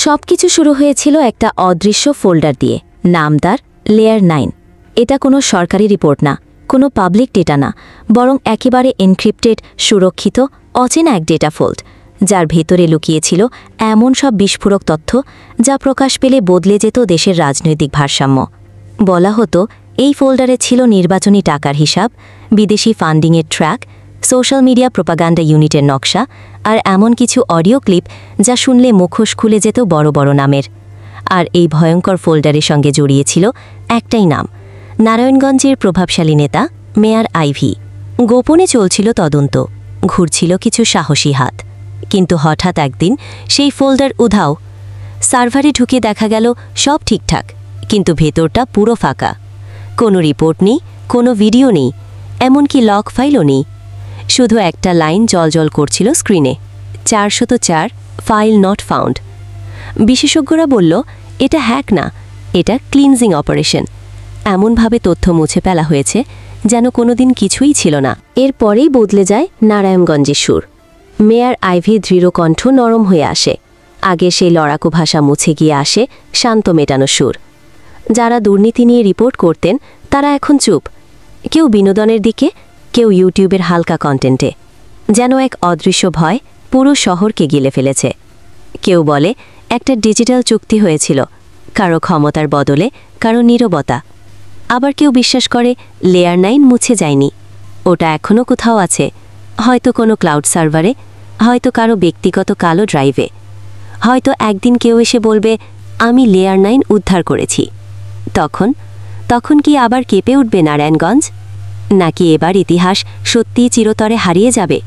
সবকিছু শুরু হয়েছিল একটা অদৃশ্য ফোল্ডার দিয়ে, নাম তার লেয়ার 9। এটা কোনো সরকারি রিপোর্ট না, কোনো পাবলিক ডেটা না, বরং একেবারে এনক্রিপ্টেড, সুরক্ষিত, অচেনা এক ডেটা ফোল্ড, যার ভেতরে লুকিয়েছিল এমন সব বিস্ফোরক তথ্য যা প্রকাশ পেলে বদলে যেত দেশের রাজনৈতিক ভারসাম্য। বলা হতো এই ফোল্ডারে ছিল নির্বাচনী টাকার হিসাব, বিদেশি ফান্ডিংয়ের ট্র্যাক, সোশ্যাল মিডিয়া প্রোপাগান্ডা ইউনিটের নকশা, আর এমন কিছু অডিও ক্লিপ যা শুনলে মুখোশ খুলে যেত বড় বড় নামের। আর এই ভয়ঙ্কর ফোল্ডারের সঙ্গে জড়িয়েছিল একটাই নাম, নারায়ণগঞ্জের প্রভাবশালী নেতা মেয়র আইভী। গোপনে চলছিল তদন্ত, ঘুরছিল কিছু সাহসী হাত। কিন্তু হঠাৎ একদিন সেই ফোল্ডার উধাও। সার্ভারে ঢুকে দেখা গেল সব ঠিকঠাক, কিন্তু ভেতরটা পুরো ফাঁকা। কোনো রিপোর্ট নেই, কোনো ভিডিও নেই, এমনকি লগ ফাইলও নেই। শুধু একটা লাইন জলজল করছিল স্ক্রিনে, 404 ফাইল নট ফাউন্ড। বিশেষজ্ঞরা বলল এটা হ্যাক না, এটা ক্লিনজিং অপারেশন। এমনভাবে তথ্য মুছে ফেলা হয়েছে যেন কোনোদিন কিছুই ছিল না। এরপরেই বদলে যায় নারায়ণগঞ্জের সুর। মেয়র আইভীর দৃঢ় কণ্ঠ নরম হয়ে আসে। আগে সেই লড়াকু ভাষা মুছে গিয়ে আসে শান্ত মেটানো সুর। যারা দুর্নীতি নিয়ে রিপোর্ট করতেন তারা এখন চুপ, কেউ বিনোদনের দিকে, কেউ ইউটিউবের হালকা কন্টেন্টে। যেন এক অদৃশ্য ভয় পুরো শহরকে গিলে ফেলেছে। কেউ বলে একটা ডিজিটাল চুক্তি হয়েছিল, কারো ক্ষমতার বদলে কারো নীরবতা। আবার কেউ বিশ্বাস করে লেয়ার 9 মুছে যায়নি, ওটা এখনও কোথাও আছে, হয়তো কোনো ক্লাউড সার্ভারে, হয়তো কারো ব্যক্তিগত কালো ড্রাইভে। হয়তো একদিন কেউ এসে বলবে আমি লেয়ার 9 উদ্ধার করেছি। তখন কি আবার কেঁপে উঠবে নারায়ণগঞ্জ? নাকি এবার ইতিহাস সত্যিই চিরতরে হারিয়ে যাবে?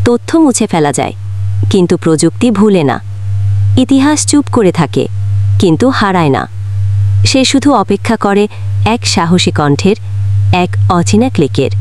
তথ্য মুছে ফেলা যায়, কিন্তু প্রযুক্তি ভুলে না। ইতিহাস চুপ করে থাকে, কিন্তু হারায় না। সে শুধু অপেক্ষা করে এক সাহসী কণ্ঠের, এক অচেনা ক্লিকের।